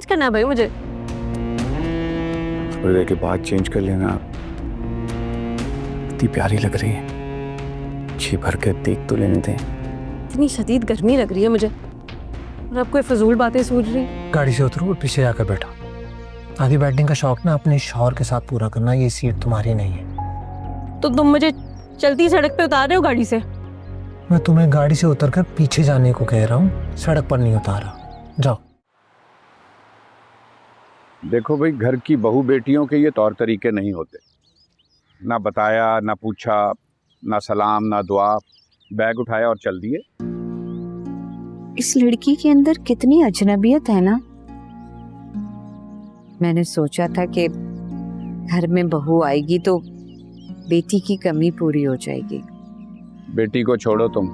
Change करना है भाई मुझे। थोड़ी देर के बाद चेंज कर लेना। इतनी प्यारी लग रही है, जी भर के देख तो लेने दें। इतनी शदीद गर्मी लग रही है मुझे और अब कोई फजूल बातें सूझ रही। गाड़ी से उतरो और पीछे जाकर बैठो। आगे बैठने का शौक ना अपने शौहर के साथ पूरा करना, ये सीट तुम्हारी नहीं है। तो तुम मुझे चलती सड़क पे उतार रहे हो गाड़ी से? मैं तुम्हें गाड़ी से उतरकर पीछे जाने को कह रहा हूँ, सड़क पर नहीं उतारा। जाओ। देखो भाई, घर की बहू बेटियों के ये तौर तरीके नहीं होते। ना बताया, ना पूछा, ना सलाम, ना दुआ, बैग उठाया और चल दिए। इस लड़की के अंदर कितनी अजनबियत है ना। मैंने सोचा था कि घर में बहू आएगी तो बेटी की कमी पूरी हो जाएगी। बेटी को छोड़ो तुम,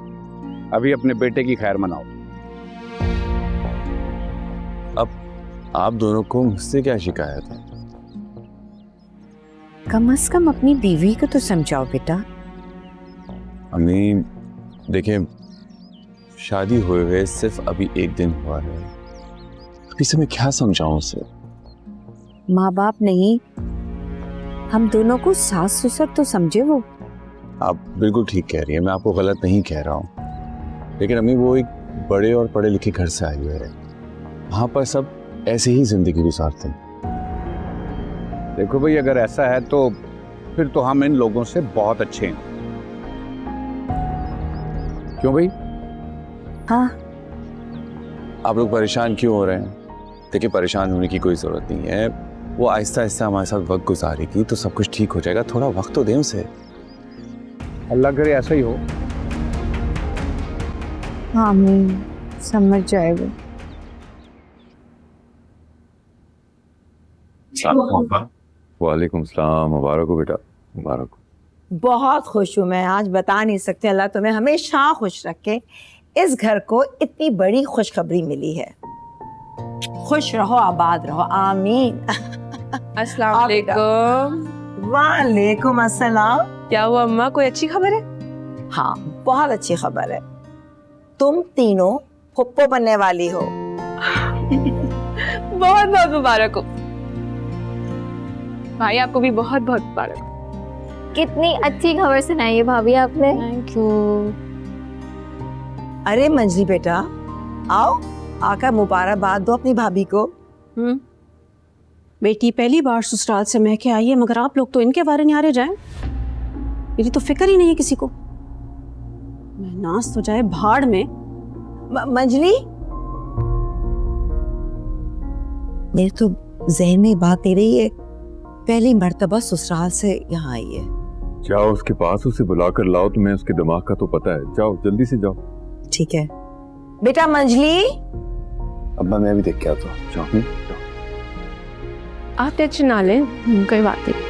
अभी अपने बेटे की खैर मनाओ। अब आप दोनों को मुझसे क्या शिकायत है? कम से कम अपनी बीवी को तो समझाओ बेटा। अम्मी देखिए, शादी हुए हुए सिर्फ अभी एक दिन हुआ है, अभी से मैं क्या समझाऊं उसे? माँ बाप नहीं, हम दोनों को सास ससुर तो समझे वो। आप बिल्कुल ठीक कह रही है, मैं आपको गलत नहीं कह रहा हूँ, लेकिन अम्मी वो एक बड़े और पढ़े लिखे घर से आई है, वहाँ पर सब ऐसे ही जिंदगी गुजारते हैं। देखो भाई, अगर ऐसा है तो फिर तो हम इन लोगों से बहुत अच्छे हैं। क्यों भाई? हाँ। आप लोग परेशान क्यों हो रहे हैं? देखिए, परेशान होने की कोई जरूरत नहीं है, वो आहिस्ता आहिस्ता हमारे साथ वक्त गुजारेगी तो सब कुछ ठीक हो जाएगा। थोड़ा वक्त तो दें उसे। अल्लाह करे ऐसा ही हो। हाँ, समझ जाएगा। वालेकुम सलाम। मुबारक हो बेटा, मुबारक हो। बहुत खुश हूँ मैं, आज बता नहीं सकते। अल्लाह तुम्हें हमेशा खुश रखे। इस घर को इतनी बड़ी खुशखबरी मिली है। खुश रहो, आबाद रहो, आमीन। अस्सलाम वालेकुम। वालेकुम अस्सलाम। क्या हुआ अम्मा, कोई अच्छी खबर है? हाँ, बहुत अच्छी खबर है। तुम तीनों फुप्पो बनने वाली हो। बहुत बहुत मुबारक हो भाई, आपको भी बहुत बहुत मुबारक हो। कितनी अच्छी खबर सुनाई है भाभी आपने। Thank you. अरे मंजरी बेटा, आओ, आकर मुबारकबाद दो अपनी भाभी को। बेटी पहली बार ससुराल से महके आई है, मगर आप लोग तो इनके बारे न्यारे जाएं। मेरी तो फिक्र ही नहीं है किसी को। मैं नाच तो जाए भाड़ में। मंजली, मेरे तो ज़हन में बात आ रही है, पहली मर्तबा ससुराल से यहाँ आई है। जाओ उसके पास, उसे बुला कर लाओ। तुम्हें उसके दिमाग का तो पता है। जाओ जल्दी से जाओ। ठीक है बेटा। मंजली, अब्बा मैं भी देख के आता हूँ। जाओ। आप टेंशन ना लें, कोई बात नहीं।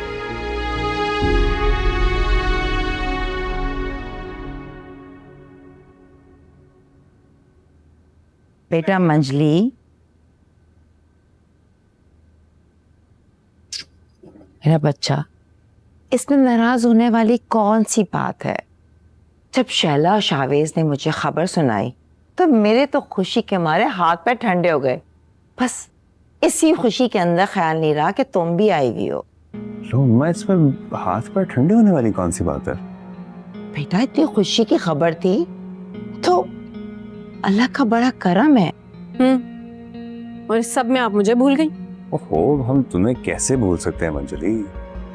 बेटा मंजली, मेरा बच्चा, इसमें नाराज होने वाली कौन सी बात है? जब शैला शावेज ने मुझे खबर सुनाई तो मेरे तो खुशी के मारे हाथ पैर ठंडे हो गए। बस इसी खुशी के अंदर ख्याल नहीं रहा कि तुम भी आई हुई हो। लो अम्मा, इसमें हाथ पैर ठंडे होने वाली कौन सी बात है? बेटा, इतनी खुशी की खबर थी तो अल्लाह का बड़ा करम है। और इस सब में आप मुझे भूल गई। ओहो, हम तुम्हें कैसे भूल सकते हैं मंजली?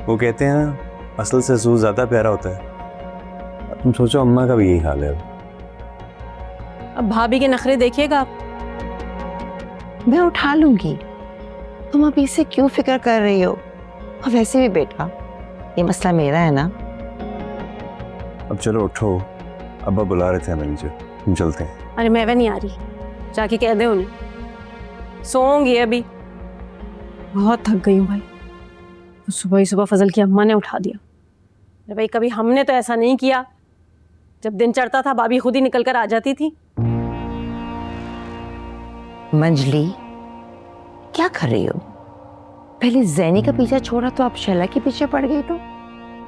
वो कहते हैं ना, असल से ससुर ज्यादा प्यारा होता है। तुम सोचो, अम्मा का भी यही हाल है। अब भाभी के नखरे देखिएगा आप। मैं उठा लूंगी, तुम अभी से क्यों फिक्र कर रही हो? और वैसे भी बेटा, ये मसला मेरा है ना। अब चलो उठो, अब्बा बुला रहे थे हमें नीचे, हम चलते हैं। अरे मैं नहीं आ रही, जाके कह दे उन्हें, सोऊंगी अभी। बहुत थक गई हूँ भाई। तो सुबह ही सुबह फजल की अम्मा ने उठा दिया। अरे भाई, कभी हमने तो ऐसा नहीं किया। जब दिन चढ़ता था भाभी खुद ही निकल कर आ जाती थी। मंजली, क्या कर रही हो? पहले जैनी का पीछा छोड़ा तो अब शैला के पीछे पड़ गई तो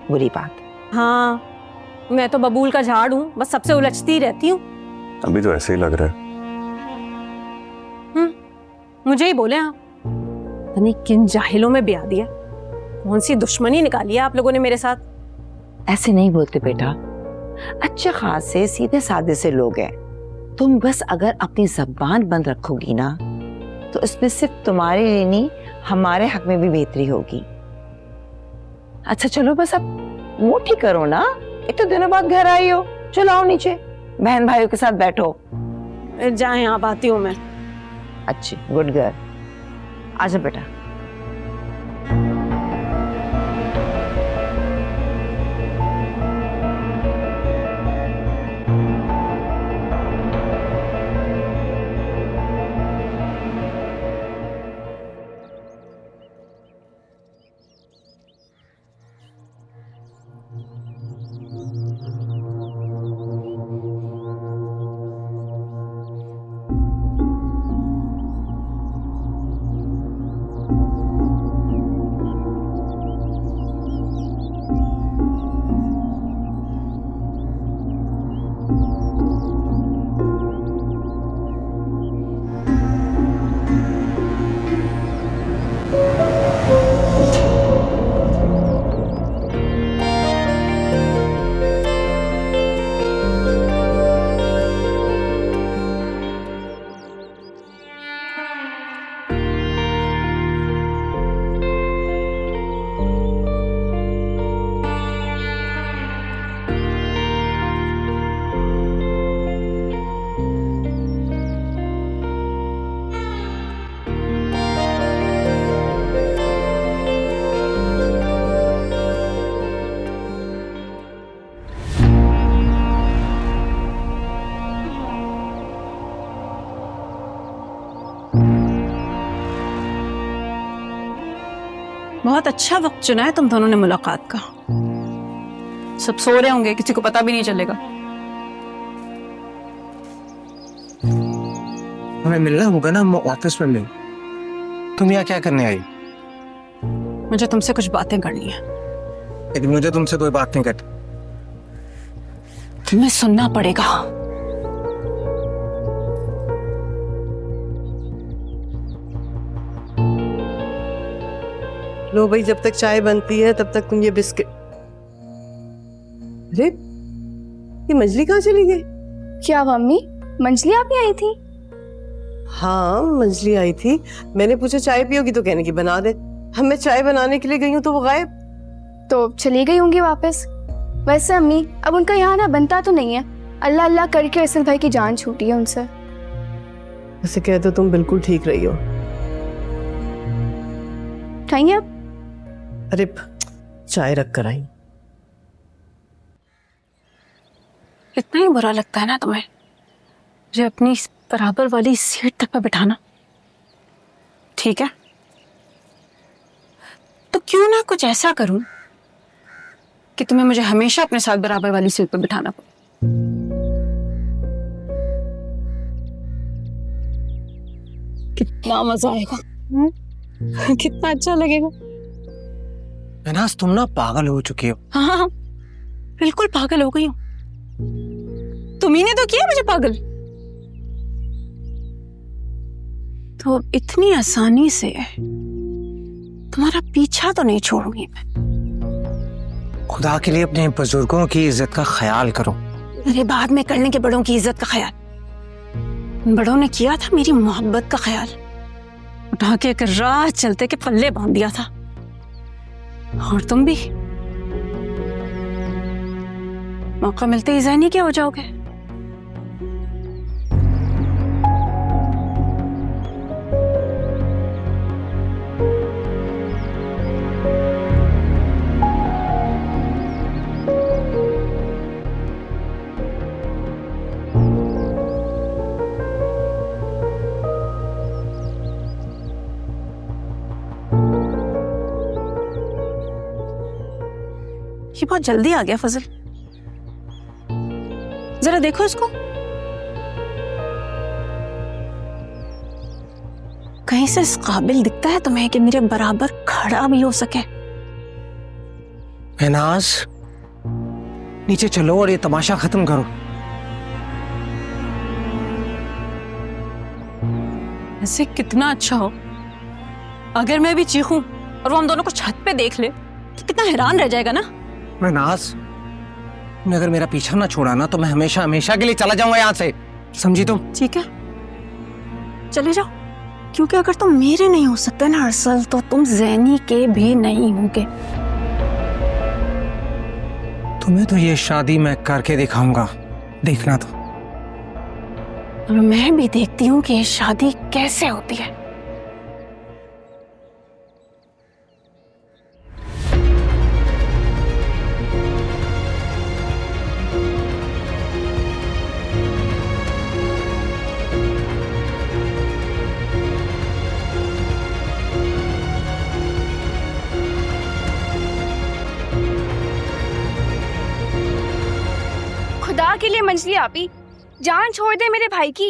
बुरी बात। हाँ, मैं तो बबूल का झाड़ हूँ, बस सबसे उलझती रहती हूँ। अभी तो ऐसे ही लग रहा है। मुझे ही बोले आप। पता नहीं किन जाहिलों में ब्याह दिया, कौन सी दुश्मनी निकाली है आप लोगों ने मेरे साथ। ऐसे नहीं बोलते बेटा, अच्छे खासे सीधे साधे से लोग हैं। तुम बस अगर अपनी जबान बंद रखोगी ना तो इसमें सिर्फ तुम्हारे लिए नहीं हमारे हक में भी बेहतरी होगी। अच्छा चलो बस अब मुंह ठीक करो ना, एक तो दिनों बाद घर आई हो। चलो आओ नीचे, बहन भाइयों के साथ बैठो। जाए, आप आती हूँ मैं। अच्छी गुड गर्ल, आजा बेटा। बहुत अच्छा वक्त चुना है तुम दोनों ने मुलाकात का। सब सो रहे होंगे, किसी को पता भी नहीं चलेगा। हमें मिलना होगा ना, हम ऑफिस में मिल। तुम यहाँ क्या करने आई? मुझे तुमसे कुछ बातें करनी है। लेकिन मुझे तुमसे कोई बात नहीं करनी। तुम्हें सुनना पड़ेगा। लो भाई, जब तक चाय बनती है तब तक तुम ये बिस्किट। अरे ये मंजली कहाँ चली गई? क्या मम्मी, मंजली आप ही आई थी? हाँ मंजली आई थी। मैंने पूछा चाय पियोगी तो कहने की बना दे। हम मैं चाय बनाने के लिए गई हूँ तो वो गायब। तो चली गई होंगी वापस। वैसे अम्मी, अब उनका यहाँ ना बनता तो नहीं है। अल्लाह अल्लाह करके असल भाई की जान छूटी है उनसे। ऐसे कह तो तुम बिल्कुल ठीक रही हो। खाएंगे आप? अरे चाय रख कर आई। इतना ही बुरा लगता है ना तुम्हें मुझे अपनी बराबर वाली सीट तक पे बिठाना? ठीक है, तो क्यों ना कुछ ऐसा करूं कि तुम्हें मुझे हमेशा अपने साथ बराबर वाली सीट पे बिठाना पड़े। कितना मजा आएगा, कितना अच्छा लगेगा। महनाज, तुम ना पागल हो चुकी हो। हाँ हाँ, बिल्कुल पागल हो गई हूँ। तुम्ही ने तो किया मुझे पागल। तो इतनी आसानी से तुम्हारा पीछा तो नहीं छोड़ूंगी मैं। खुदा के लिए अपने बुजुर्गों की इज्जत का ख्याल करो। मेरे बाद में करने के बड़ों की इज्जत का ख्याल। बड़ों ने किया था मेरी मोहब्बत का ख्याल, उठा के एक राह चलते के पल्ले बांध दिया था। और तुम भी मौका मिलते ही ज़हनी क्या हो जाओगे। ये बहुत जल्दी आ गया फजल, जरा देखो इसको। कहीं से इस काबिल दिखता है तुम्हें कि मेरे बराबर खड़ा भी हो सके? महनाज, नीचे चलो और ये तमाशा खत्म करो। ऐसे कितना अच्छा हो अगर मैं भी चीखूं और वो हम दोनों को छत पे देख ले तो कितना हैरान रह जाएगा ना। मैं नाज, तुमने अगर मेरा पीछा ना छोड़ा ना तो मैं हमेशा हमेशा के लिए चला जाऊंगा यहाँ से, समझी तुम? ठीक है, चले जाओ, क्योंकि अगर तुम मेरे नहीं हो सकते ना अरसल, तो तुम ज़ैनी के भी नहीं होगे। तुम्हें तो ये शादी मैं करके दिखाऊंगा, देखना तो। और मैं भी देखती हूँ कि ये शादी कैसे होती है। खुदा के लिए मंजली आपी, जान छोड़ दे मेरे भाई की।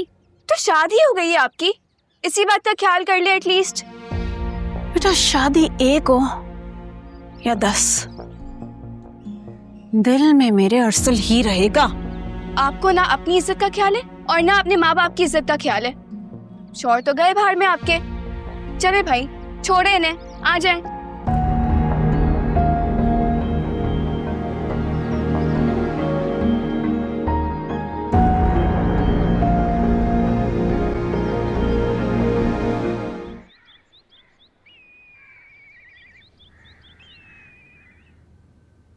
तो शादी हो गई है आपकी, इसी बात का ख्याल कर ले एटलीस्ट। बेटा शादी 1 हो या 10, दिल में मेरे अरसल ही रहेगा। आपको ना अपनी इज्जत का ख्याल है और ना अपने माँ बाप की इज्जत का ख्याल है। शौहर तो गए बाहर में आपके। चले भाई, छोड़े इन्हें, आ जाए।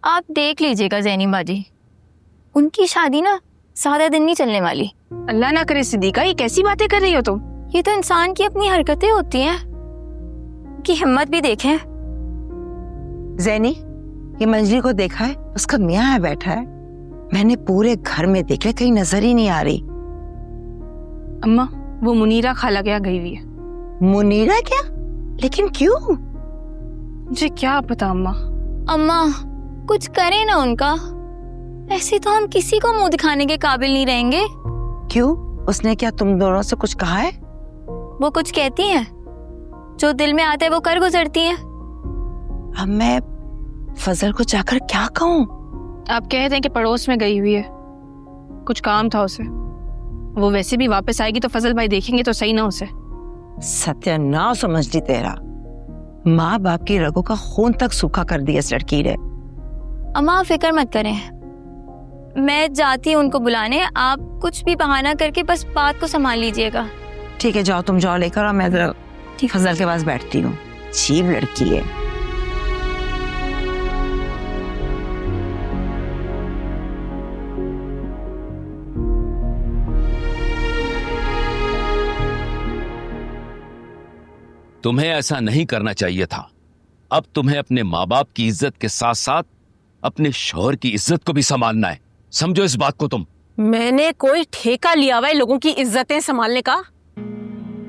आप देख लीजिएगा ज़ैनी बाजी, उनकी शादी ना सारा दिन नहीं चलने वाली। अल्लाह ना करे सिद्दीका, ये कैसी बातें कर रही हो तुम? ये तो इंसान की अपनी हरकतें होती हैं, कि हिम्मत भी देखें। ज़ैनी, ये मंजली को देखा है? उसका मियाँ है बैठा है, मैंने पूरे घर में देख लिया, कहीं नजर ही नहीं आ रही। अम्मा, वो मुनीरा खाला क्या गई हुई है। मुनीरा क्या? लेकिन क्यों? मुझे क्या पता अम्मा। अम्मा कुछ करें ना उनका, ऐसे तो हम किसी को मुंह दिखाने के काबिल नहीं रहेंगे। क्यों? उसने क्या तुम दोनों से कुछ कहा है? वो कुछ कहती हैं, जो दिल में आता है वो कर गुजरती हैं। अब मैं फजल को जाकर क्या कहूँ? आप कहते हैं कि पड़ोस में गई हुई है, कुछ काम था उसे। वो वैसे भी वापस आएगी तो फजल भाई देखेंगे तो सही ना उसे। सत्यानाश समझती तेरा, माँ बाप की रगों का खून तक सूखा कर दिया इस लड़की ने। अम्मा आप फिक्र मत करें, मैं जाती हूँ उनको बुलाने, आप कुछ भी बहाना करके बस बात को संभाल लीजिएगा। ठीक है, जाओ तुम जाओ लेकर, और मैं फजल के पास बैठती हूँ। अजीब लड़की है। तुम्हें ऐसा नहीं करना चाहिए था। अब तुम्हें अपने माँ बाप की इज्जत के साथ साथ अपने शौहर की इज्जत को भी संभालना है, समझो इस बात को तुम। मैंने कोई ठेका लिया हुआ है लोगों की इज्जतें संभालने का?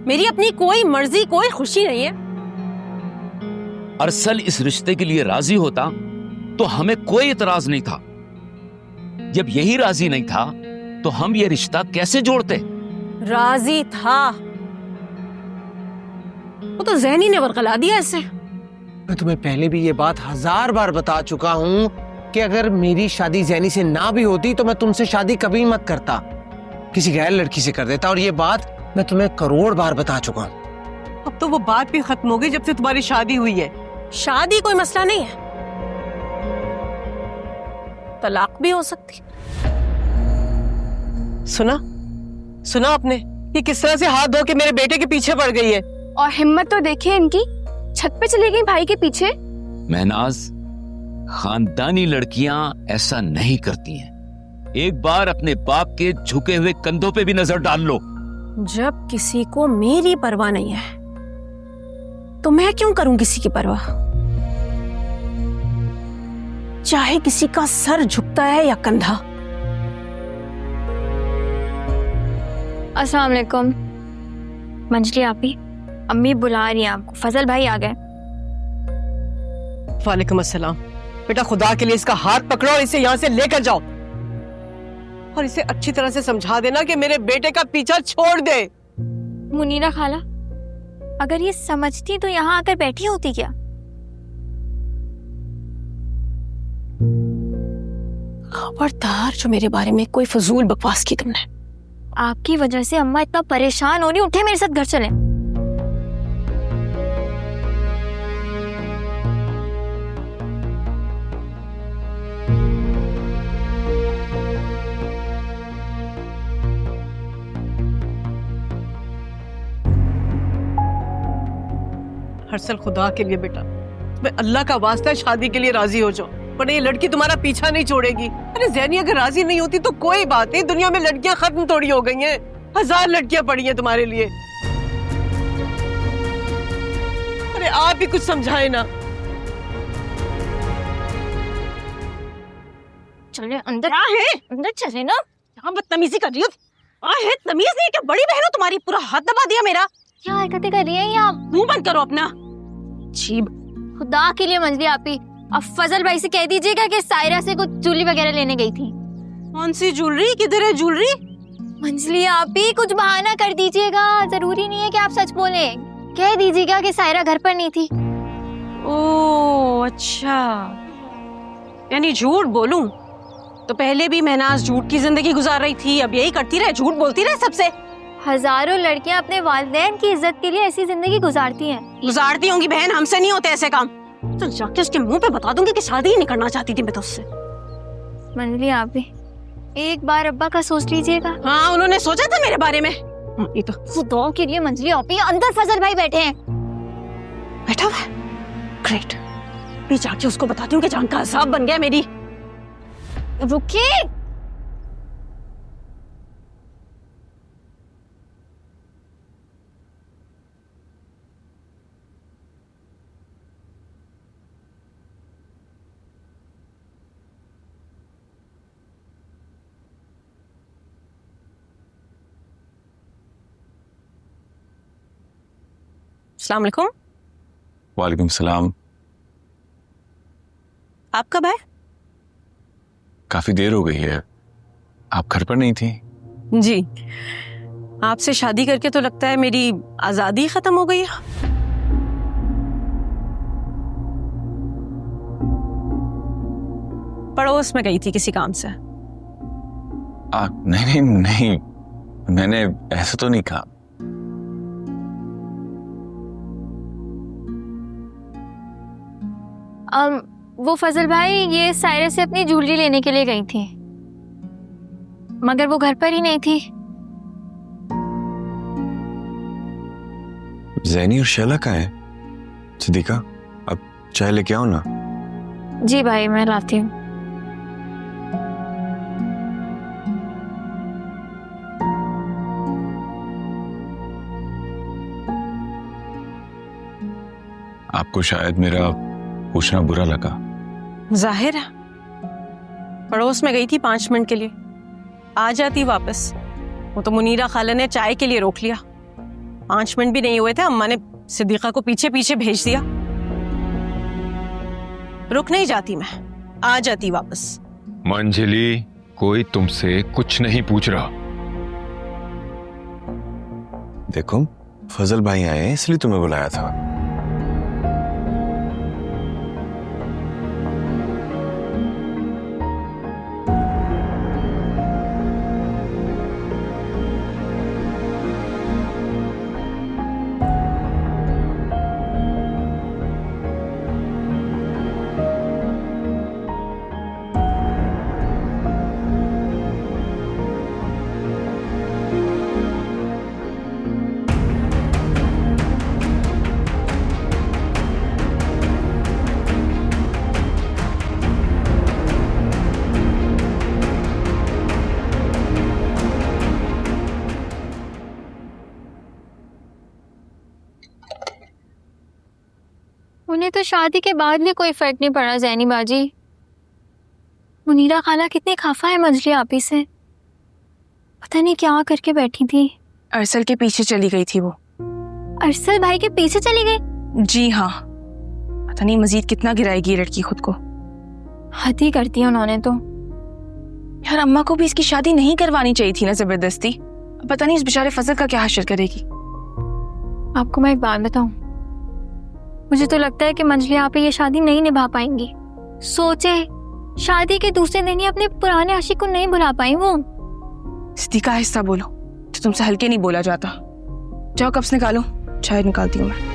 मेरी अपनी कोई मर्जी, कोई खुशी नहीं है। अरसल इस रिश्ते के लिए राजी होता तो हमें कोई इतराज नहीं था। जब यही राजी नहीं था तो हम ये रिश्ता कैसे जोड़ते? राजी था, वो तो ज़ैनी ने बरगला दिया ऐसे। मैं तुम्हें पहले भी ये बात 1000 बार बता चुका हूँ कि अगर मेरी शादी ज़ैनी से ना भी होती तो मैं तुमसे शादी कभी मत करता, किसी गैर लड़की से कर देता। और ये बात मैं तुम्हें करोड़ बार बता चुका हूँ। अब तो वो बात भी खत्म हो गई जब से तुम्हारी शादी हुई है। शादी कोई मसला नहीं है, तलाक भी हो सकती। सुना आपने कि किस तरह से हाथ धो के मेरे बेटे के पीछे पड़ गई है। और हिम्मत तो देखिए इनकी, छत पे चली गई भाई के पीछे। महनाज, खानदानी लड़कियां ऐसा नहीं करती हैं। एक बार अपने बाप के झुके हुए कंधों पे भी नजर डाल लो। जब किसी को मेरी परवाह नहीं है तो मैं क्यों करूं किसी की परवाह? चाहे किसी का सर झुकता है या कंधा। अस्सलाम वालेकुम। मंजली आपी, अम्मी बुला रही हैं आपको, फजल भाई आ गए। वालेकुम अस्सलाम। बेटा खुदा के लिए इसका हाथ पकड़ो और इसे यहाँ से लेकर जाओ, और इसे अच्छी तरह से समझा देना कि मेरे बेटे का पीछा छोड़ दे। मुनीरा खाला, अगर ये समझती तो यहाँ आकर बैठी होती क्या? खबरदार जो मेरे बारे में कोई फजूल बकवास की तुमने। आपकी वजह से अम्मा इतना परेशान हो रही, उठे मेरे साथ घर चलें। हर्षल खुदा के लिए बेटा, तुम्हें अल्लाह का वास्ता है शादी के लिए राजी हो जाओ, वरना ये लड़की तुम्हारा पीछा नहीं छोड़ेगी। अरे ज़ैनी अगर राजी नहीं होती तो कोई बात नहीं, दुनिया में लड़कियां खत्म थोड़ी हो गई हैं, 1000 लड़कियां पड़ी हैं तुम्हारे लिए। अरे आप भी कुछ समझाए ना। चले अंदर, क्या है? अंदर चले ना। यहाँ बदतमीजी कर रही हो? है तमीज नहीं है क्या? बड़ी बहन हो तुम्हारी, पूरा हाथ दबा दिया मेरा। क्या हरकतें कर रही हैं ये आप? मुंह बंद करो अपना। जीब। खुदा के लिए मंजली आप ही, अब फजल भाई से कह दीजिएगा कि सायरा से कुछ ज्वेलरी वगैरह लेने गई थी। कौन सी ज्वेलरी? किधर है ज्वेलरी? मंजली आप ही कुछ बहाना कर दीजिएगा, जरूरी नहीं है कि आप सच बोले। कह दीजिएगा कि सायरा घर पर नहीं थी। ओह अच्छा, यानी झूठ बोलूं तो पहले भी महनाज झूठ की जिंदगी गुजार रही थी, अब यही करती रहे, झूठ बोलती रहे सबसे। हजारों लड़कियां अपने वालिदैन की इज्जत के लिए ऐसी जिंदगी गुजारती हैं। गुजारती होंगी बहन, हमसे नहीं होते ऐसे काम। तो जाके उसके मुंह पे बता दूंगी कि शादी ही नहीं करना चाहती थी मैं तो उससे। मंजली आप भी एक बार अब्बा का सोच लीजिएगा। हाँ उन्होंने सोचा था मेरे बारे में। ये तो खुदा के लिए मंजली आप ही, अंदर फजल भाई बैठे हैं। बैठा हुआ है? ग्रेट, भी जाके उसको बताती हूँ कि जान का अजाब बन गया मेरी। रुकिए, अस्सलाम वालेकुम। वालेकुम सलाम। आप कब आए? काफी देर हो गई है, आप घर पर नहीं थी? जी, आपसे शादी करके तो लगता है मेरी आजादी खत्म हो गई है। पड़ोस में गई थी किसी काम से। नहीं नहीं नहीं, मैंने ऐसा तो नहीं कहा। वो फजल भाई ये सायरा से अपनी ज्वेलरी लेने के लिए गई थी, मगर वो घर पर ही नहीं थी। ज़ैनी और शैला कहाँ है? सिद्दीका, अब चाय लेके आओ ना। जी भाई मैं लाती हूँ। आपको शायद मेरा पूछना बुरा लगा। जाहिर है, पड़ोस में गई थी 5 मिनट के लिए, आ जाती वापस। वो तो मुनीरा खाला ने चाय के लिए रोक लिया। 5 मिनट भी नहीं हुए थे, अम्मा ने सिद्दीका को पीछे पीछे भेज दिया। रुक नहीं जाती मैं, आ जाती वापस। मंजली, कोई तुमसे कुछ नहीं पूछ रहा। देखो फजल भाई आए हैं इसलिए तुम्हें बुलाया था। उन्हें तो शादी के बाद भी कोई फर्क नहीं पड़ा ज़ैनी बाजी। मुनीरा खाला कितनी खफा है मंजली आपी से, पता नहीं क्या करके बैठी थी। अरसल के पीछे चली गई थी वो। अरसल भाई के पीछे चली गई? जी हाँ, पता नहीं मजीद कितना गिराएगी ये लड़की खुद को। हद ही करती है उन्होंने तो। यार अम्मा को भी इसकी शादी नहीं करवानी चाहिए थी ना जबरदस्ती। पता नहीं इस बेचारे फजल का क्या हश्र करेगी। आपको मैं एक बात बताऊं, मुझे तो लगता है कि मंजली आप ये शादी नहीं निभा पाएंगी। सोचे शादी के दूसरे दिन ही अपने पुराने आशिक को नहीं भुला पाई वो। सिद्दीका आहिस्ता बोलो, तो तुमसे हल्के नहीं बोला जाता। जाओ कप्स निकालो, चाय निकालती हूँ मैं।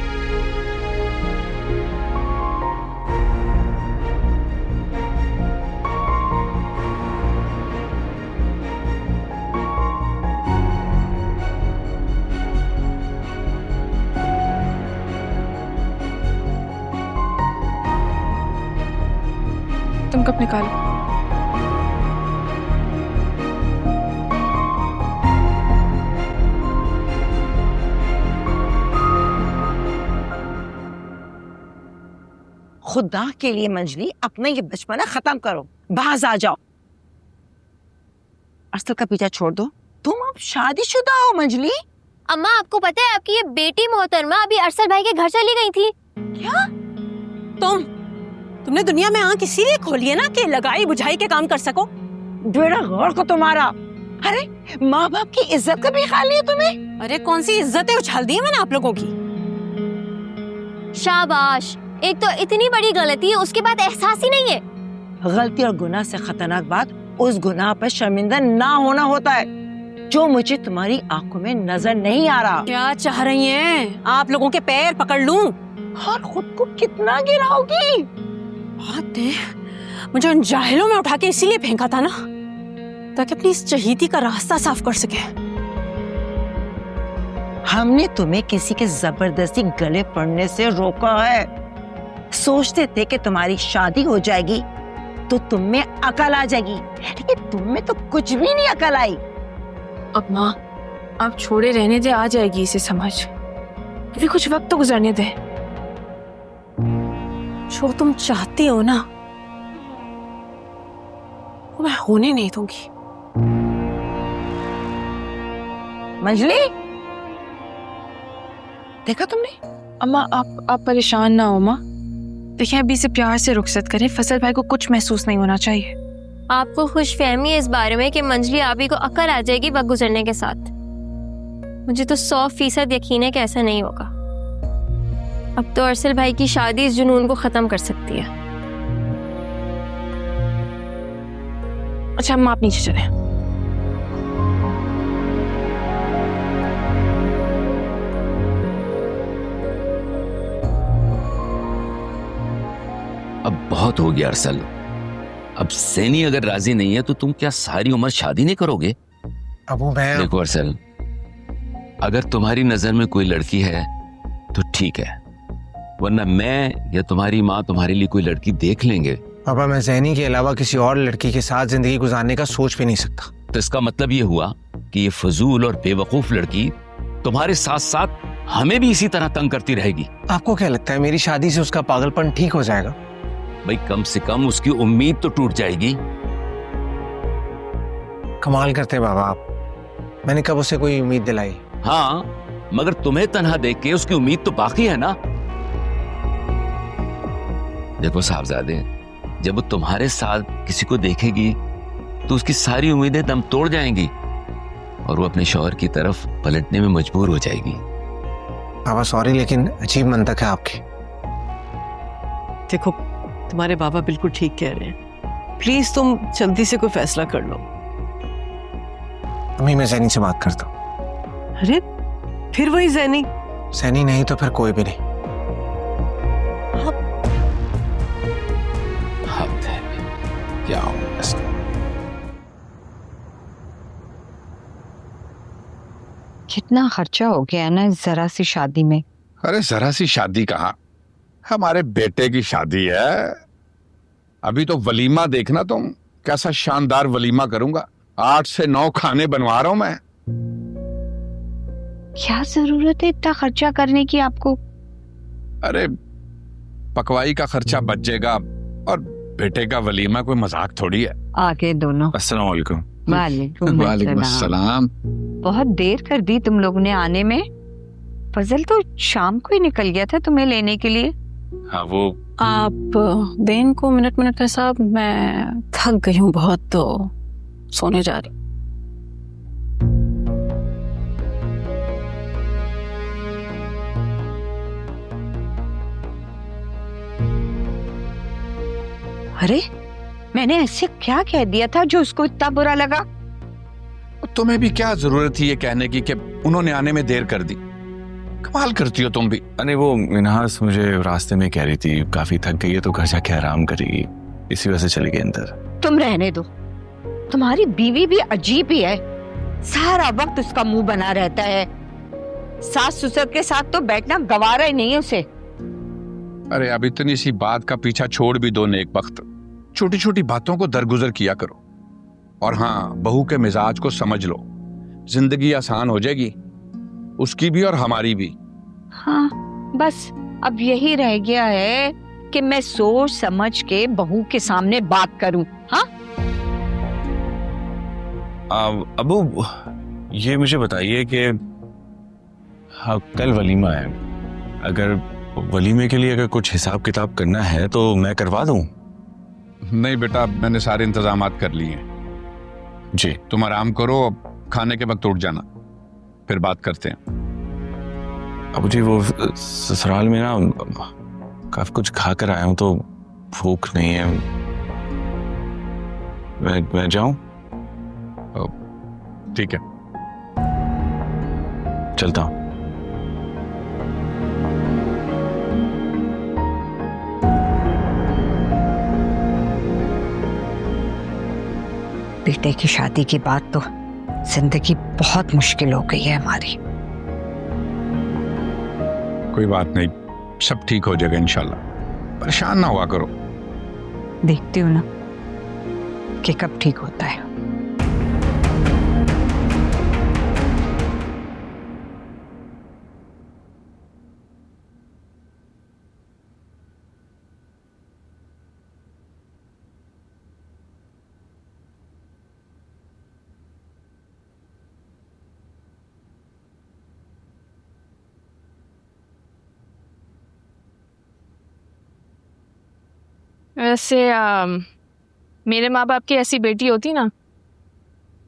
फोन कब निकाला? खुदा के लिए मंजली अपना ये बचपना खत्म करो, बाज आ जाओ। अरसल का पीछा छोड़ दो, तुम अब शादीशुदा हो मंजली। अम्मा आपको पता है आपकी ये बेटी मोहतरमा अभी अरसल भाई के घर चली गई थी। क्या? तुमने दुनिया में आंख इसीलिए खोली है ना कि लगाई बुझाई के काम कर सको। बेड़ा गौर को तुम्हारा। अरे माँ बाप की इज्जत का भी ख्याल नहीं है तुम्हें? अरे कौन सी इज्जतें उछाल दी है मैंने आप लोगों की। शाबाश, एक तो इतनी बड़ी गलती है उसके बाद एहसास ही नहीं है। गलती और गुनाह से खतरनाक बात उस गुनाह पर शर्मिंदा ना होना होता है जो मुझे तुम्हारी आंखों में नजर नहीं आ रहा। क्या चाह रही हैं? आप लोगों के पैर पकड़ लूं और खुद को कितना गिराओगी? बात है मुझे उन जाहिलों में उठा के इसीलिए फेंका था ना ताकि अपनी इस चहीती का रास्ता साफ कर सके। हमने तुम्हें किसी के जबरदस्ती गले पड़ने से रोका है। सोचते थे कि तुम्हारी शादी हो जाएगी तो तुम में अकल आ जाएगी, लेकिन तुम में तो कुछ भी नहीं अकल आई। अब माँ आप छोड़े रहने दे, आ जाएगी इसे समझ। अभी कुछ वक्त तो गुजरने दे। जो तुम चाहती हो ना वो मैं होने नहीं दूंगी। मंजली देखा तुमने? अम्मा आप परेशान ना हो माँ। देखिए अभी से प्यार से रुखसत करें, फजल भाई को कुछ महसूस नहीं होना चाहिए। आपको खुशफहमी है इस बारे में कि मंजली आबी को अकल आ जाएगी वक्त गुजरने के साथ। मुझे तो 100% यकीन है कि ऐसा नहीं होगा। अब तो अरसल भाई की शादी इस जुनून को खत्म कर सकती है। अच्छा अम्मा आप नीचे चलें। अब बहुत हो गया अरसल। अब सैनी अगर राजी नहीं है तो तुम क्या सारी उम्र शादी नहीं करोगे? अबू मैं देखो अरसल, अगर तुम्हारी नजर में कोई लड़की है तो ठीक है, वरना मैं या तुम्हारी माँ तुम्हारे लिए कोई लड़की देख लेंगे। पापा मैं ज़ैनी के अलावा किसी और लड़की के साथ जिंदगी गुजारने का सोच भी नहीं सकता। तो इसका मतलब ये हुआ कि ये फजूल और बेवकूफ लड़की तुम्हारे साथ साथ हमें भी इसी तरह तंग करती रहेगी। आपको क्या लगता है मेरी शादी से उसका पागलपन ठीक हो जाएगा? भाई कम से कम उसकी उम्मीद तो टूट जाएगी। कमाल करते बाबा आप। मैंने कब उसे कोई उम्मीद दिलाई? हाँ, मगर तुम्हें तन्हा देख के उसकी उम्मीद तो बाकी है ना। देखो साहबजादे, जब वो तुम्हारे साथ किसी को देखेगी तो उसकी सारी उम्मीदें दम तोड़ जाएंगी और वो अपने शौहर की तरफ पलटने में मजबूर हो जाएगी। बाबा सॉरी, लेकिन अजीब मंतक है आपकी। देखो तुम्हारे बाबा बिल्कुल ठीक कह रहे हैं, प्लीज तुम जल्दी से कोई फैसला कर लो। अम्मी मैं ज़ैनी से बात करता हूँ। अरे फिर वही ज़ैनी? ज़ैनी नहीं तो फिर कोई भी नहीं। क्या कितना खर्चा हो गया ना इस जरा सी शादी में। अरे जरा सी शादी कहाँ, हमारे बेटे की शादी है। अभी तो वलीमा देखना तुम, कैसा शानदार वलीमा करूंगा। 8 से 9 खाने बनवा रहा हूं मैं। क्या जरूरत है इतना खर्चा करने की आपको? अरे पकवाई का खर्चा बच जाएगा और बेटे का वलीमा कोई मजाक थोड़ी है। आगे दोनों। अस्सलाम वालेकुम। वालेकुम अस्सलाम। बहुत देर कर दी तुम लोगों ने आने में। फजल तो शाम को ही निकल गया था तुम्हें लेने के लिए। हाँ वो आप देन को मिनट का साहब, मैं थक गई हूँ बहुत, तो सोने जा रही। अरे मैंने ऐसे क्या कह दिया था जो उसको इतना बुरा लगा? तुम्हें भी क्या जरूरत थी ये कहने की कि उन्होंने आने में देर कर दी? कमाल करती हो तुम भी। अरे वो मिनहास मुझे रास्ते में कह रही थी काफी थक गई है तो घर जाके आराम करेगी, इसी वजह से चली गई अंदर। तुम रहने दो, तुम्हारी बीवी भी अजीब ही है। सारा वक्त उसका मुंह बना रहता है। सास ससुर के साथ तो बैठना गवारा ही नहीं है उसे। अरे अब इतनी सी बात का पीछा छोड़ भी दो नेक वक्त। छोटी छोटी बातों को दरगुजर किया करो। और हाँ, बहू के मिजाज को समझ लो, जिंदगी आसान हो जाएगी, उसकी भी और हमारी भी। हाँ, बस अब यही रह गया है कि मैं सोच समझ के बहू के सामने बात करूं। हाँ अबू, ये मुझे बताइए कि हाँ, कल वलीमा है, अगर वलीमे के लिए अगर कुछ हिसाब किताब करना है तो मैं करवा दूं? नहीं बेटा, मैंने सारे इंतजामात कर लिए हैं। जी। तुम आराम करो, अब खाने के वक्त उठ जाना, फिर बात करते हैं। अबू जी, वो ससुराल में ना काफी कुछ खा कर आया हूं तो भूख नहीं है। मैं जाऊं? ठीक है, चलता हूं। बेटे की शादी के बाद तो जिंदगी बहुत मुश्किल हो गई है हमारी। कोई बात नहीं, सब ठीक हो जाएगा इंशाल्लाह, परेशान ना हुआ करो। देखती हूँ ना कि कब ठीक होता है। वैसे मेरे माँ बाप की ऐसी बेटी होती ना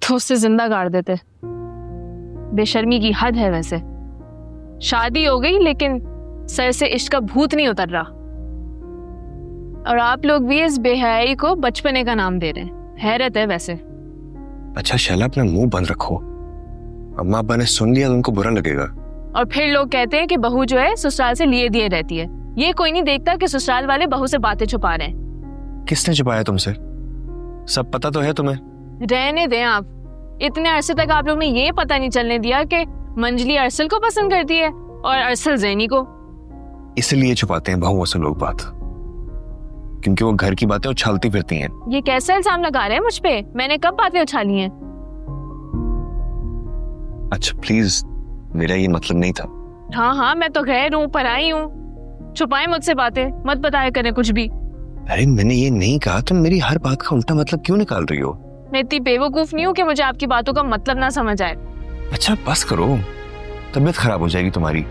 तो उससे जिंदा गाड़ देते। बेशर्मी की हद है। वैसे शादी हो गई लेकिन सर से इश्क का भूत नहीं उतर रहा। और आप लोग भी इस बेहयाई को बचपने का नाम दे रहे हैं। हैरत है वैसे। अच्छा शैला, अपना मुंह बंद रखो, अम्मा अब्बा ने सुन लिया तो उनको बुरा लगेगा। और फिर लोग कहते हैं कि बहू जो है ससुराल से लिए दिए रहती है। ये कोई नहीं देखता कि ससुराल वाले बहू से बातें छुपा रहे हैं। किसने छुपाया तुमसे? सब पता तो है तुम्हें। रहने दें आप। इतने अरसे तक आप लोग ने ये पता नहीं चलने दिया कि मंजली अरसल को पसंद करती है और अरसल ज़ैनी को। इसलिए छुपाते हैं बहुओं से लोग बात, क्योंकि वो घर की बातें उछालती फिरती हैं। ये कैसा इल्जाम लगा रहे हैं मुझ पे? मैंने कब बातें उछाली हैं? अच्छा प्लीज, मेरा ये मतलब नहीं था। हाँ, मैं तो गैर हूँ, पराई हूँ। छुपाए मुझसे बातें, मत बताया करें कुछ भी। अरे मैंने ये नहीं कहा, तुम मेरी हर बात का उल्टा मतलब क्यों निकाल रही हो? मैं इतनी बेवकूफ नहीं हूँ कि मुझे आपकी बातों का मतलब ना समझ आए। अच्छा बस करो, तबीयत खराब हो जाएगी तुम्हारी।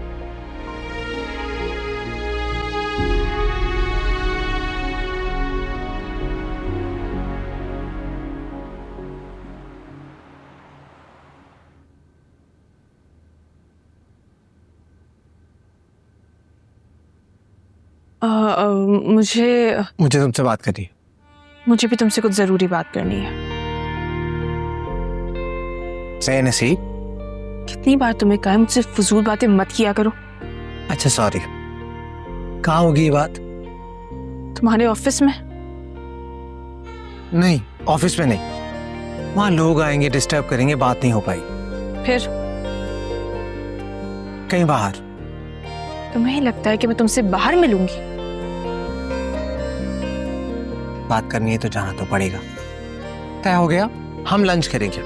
मुझे तुमसे बात करनी है। मुझे भी तुमसे कुछ जरूरी बात करनी है। नसी, कितनी बार तुम्हें कहा है मुझसे फजूल बातें मत किया करो। अच्छा सॉरी। कहाँ होगी ये बात? तुम्हारे ऑफिस में। नहीं, ऑफिस में नहीं, वहां लोग आएंगे, डिस्टर्ब करेंगे, बात नहीं हो पाई। फिर कहीं बाहर। तुम्हें लगता है कि मैं तुमसे बाहर मिलूंगी? बात करनी है तो जाना तो पड़ेगा। तय हो गया, हम लंच करेंगे।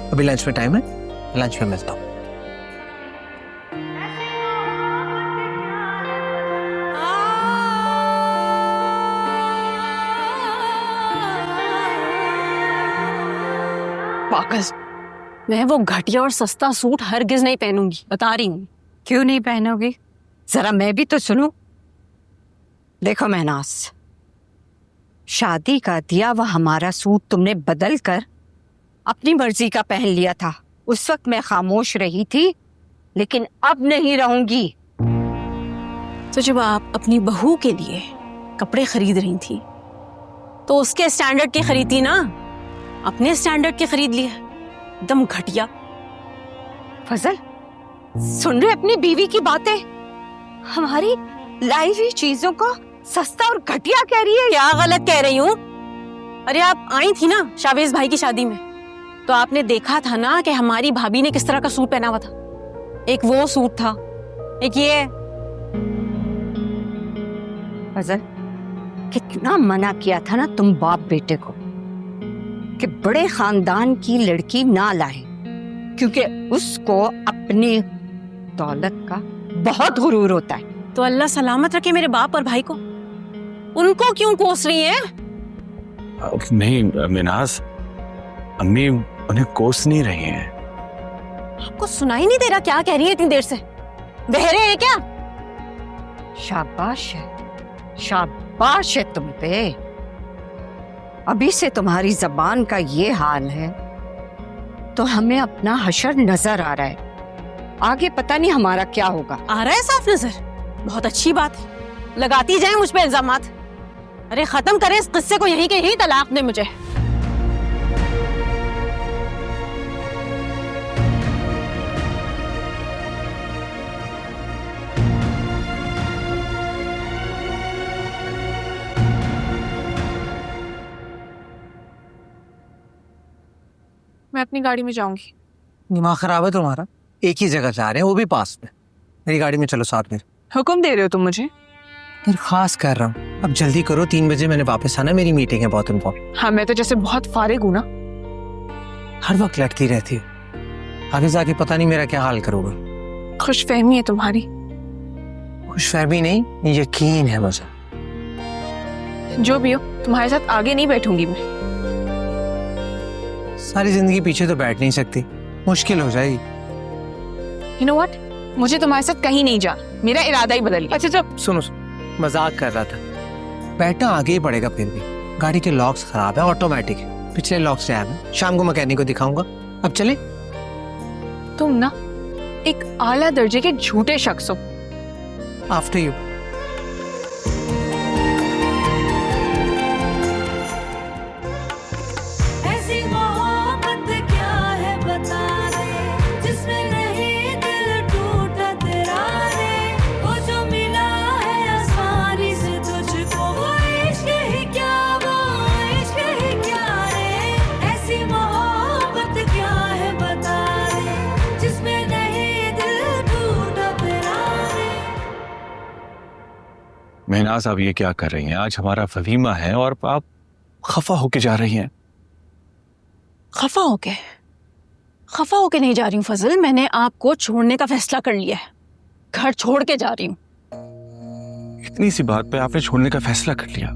अभी लंच में टाइम है, लंच में मिलता हूँ। पागल, मैं वो घटिया और सस्ता सूट हरगिज नहीं पहनूंगी, बता रही हूँ। क्यों नहीं पहनोगी? जरा मैं भी तो सुनूं। देखो महनास, शादी का दिया वह हमारा सूट तुमने बदल कर अपनी मर्जी का पहन लिया था। उस वक्त मैं खामोश रही थी, लेकिन अब नहीं रहूंगी। तो जब आप अपनी बहू के लिए कपड़े खरीद रही थी तो उसके स्टैंडर्ड के खरीदती ना, अपने स्टैंडर्ड के खरीद लिए। एकदम घटिया। फजल, सुन रहे अपनी बीवी की बातें? हमारी लाई हुई चीजों को सस्ता और घटिया कह रही है। क्या गलत कह रही हूँ? अरे आप आई थी ना शावेज भाई की शादी में, तो आपने देखा था ना कि हमारी भाभी ने किस तरह का सूट पहना हुआ था। एक वो सूट था, एक ये। फजल, कितना मना किया था ना तुम बाप बेटे को कि बड़े खानदान की लड़की ना लाए, क्योंकि उसको अपनी दौलत का बहुत गुरूर होता है। तो अल्लाह सलामत रखे मेरे बाप और भाई को। उनको क्यों कोस रही है? नहीं मिनाज, अम्मी उन्हें कोस नहीं रही हैं। आपको सुनाई नहीं दे रहा क्या कह रही है इतनी देर से? बहरे हैं क्या? शाबाश है, शाबाश है तुम पे। अभी से तुम्हारी जबान का ये हाल है तो हमें अपना हशर नजर आ रहा है, आगे पता नहीं हमारा क्या होगा। आ रहा है साफ नजर? बहुत अच्छी बात है, लगाती जाए मुझ पे इल्जामात। अरे खत्म करें इस किस्से को, यहीं के यहीं तलाक दे मुझे। मैं अपनी गाड़ी में जाऊंगी। दिमाग खराब है तुम्हारा? एक ही जगह जा रहे हैं, वो भी पास में। मेरी गाड़ी में चलो साथ में। हुक्म दे रहे हो तुम मुझे? दरखास्त कर रहा हूँ, अब जल्दी करो, 3 बजे मैंने वापस आना, मेरी मीटिंग है बहुत इम्पोर्टेंट। हाँ, मैं तो जैसे बहुत फारिग हूँ ना। हर वक्त लटती रहती हो, आगे जाके पता नहीं मेरा क्या हाल करोगे। खुशफहमी है तुम्हारी। खुशफहमी नहीं, यकीन है मुझे। जो भी हो, तुम्हारे साथ आगे नहीं बैठूंगी मैं। सारी जिंदगी पीछे तो बैठ नहीं सकती, मुश्किल हो जाएगी। You know what? मुझे तुम्हारे साथ कहीं नहीं जा, मेरा इरादा ही बदल गया। अच्छा जब सुनो, मजाक कर रहा था। बैठना आगे ही पड़ेगा, फिर भी गाड़ी के लॉक्स खराब है, ऑटोमेटिक है, पिछले लॉक्स जैम है, शाम को मैकेनिक को दिखाऊंगा। अब चले? तुम ना एक आला दर्जे के झूठे शख्स हो। After you. महनाज, आप ये क्या कर रही हैं? आज हमारा वलीमा है और आप खफा होके जा रही हैं। खफा होके नहीं जा रही हूँ फजल, मैंने आपको छोड़ने का फैसला कर लिया है। घर छोड़ के जा रही हूँ। इतनी सी बात पे आपने छोड़ने का फैसला कर लिया?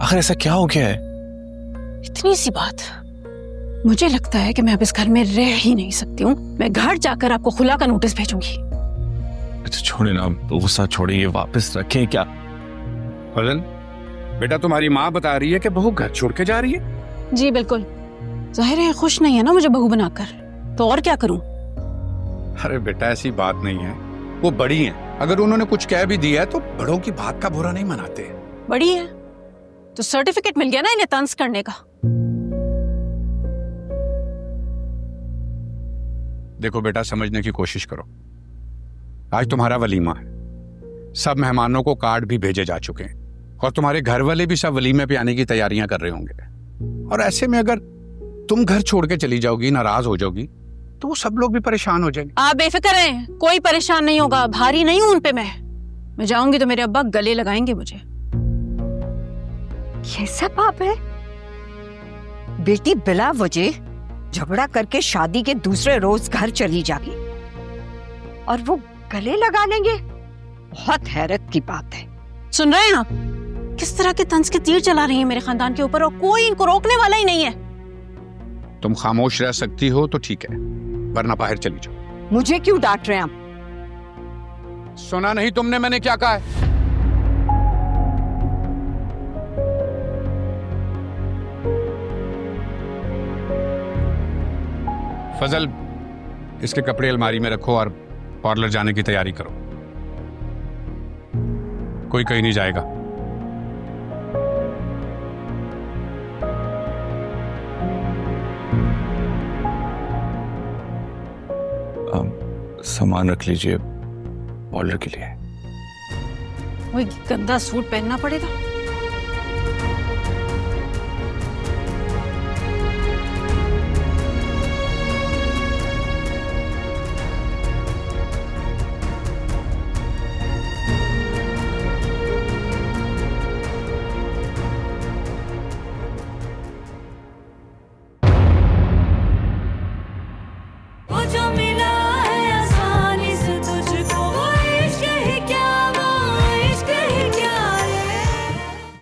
आखिर ऐसा क्या हो गया है? इतनी सी बात? मुझे लगता है कि मैं अब इस घर में रह ही नहीं सकती हूँ। मैं घर जाकर आपको खुला का नोटिस भेजूंगी। अच्छा छोड़े ना, गुस्सा छोड़े, ये वापस रखें क्या? फजल बेटा, तुम्हारी माँ बता रही है कि बहू घर छोड़ के जा रही है। जी बिल्कुल, जाहिर है खुश नहीं है ना मुझे बहू बनाकर, तो और क्या करूं? अरे बेटा, ऐसी बात नहीं है, वो बड़ी हैं, अगर उन्होंने कुछ कह भी दिया है तो बड़ों की बात का बुरा नहीं मनाते। बड़ी है तो सर्टिफिकेट मिल गया ना इन्हें तंज करने का। देखो बेटा, समझने की कोशिश करो। आज तुम्हारा वलीमा है, सब मेहमानों को कार्ड भी भेजे जा चुके हैं और तुम्हारे घर वाले भी सब वलीमे पे आने की तैयारियां कर रहे होंगे। और ऐसे में अगर तुम घर छोड़ के चली जाओगी, नाराज हो जाओगी, तो वो सब लोग भी परेशान हो जाएंगे। आप बेफिक्र हैं, कोई परेशान नहीं होगा, भारी नहीं हूं उन पे। मैं जाऊंगी तो मेरे अब्बा गले लगाएंगे मुझे। ये सब बाप है? बेटी बिला वजह झगड़ा करके शादी के दूसरे रोज घर चली जागी और वो गले लगा लेंगे? बहुत हैरत की बात है। सुन रहे हैं आप किस तरह के तंज के तीर चला रही है मेरे खानदान के ऊपर, और कोई इनको रोकने वाला ही नहीं है। तुम खामोश रह सकती हो तो ठीक है, वरना बाहर चली जाओ। मुझे क्यों डांट रहे हैं आप? सुना नहीं तुमने मैंने क्या कहा है? फजल, इसके कपड़े अलमारी में रखो और पार्लर जाने की तैयारी करो। कोई कहीं नहीं जाएगा। सामान रख लीजिए पार्लर के लिए। वही गंदा सूट पहनना पड़ेगा।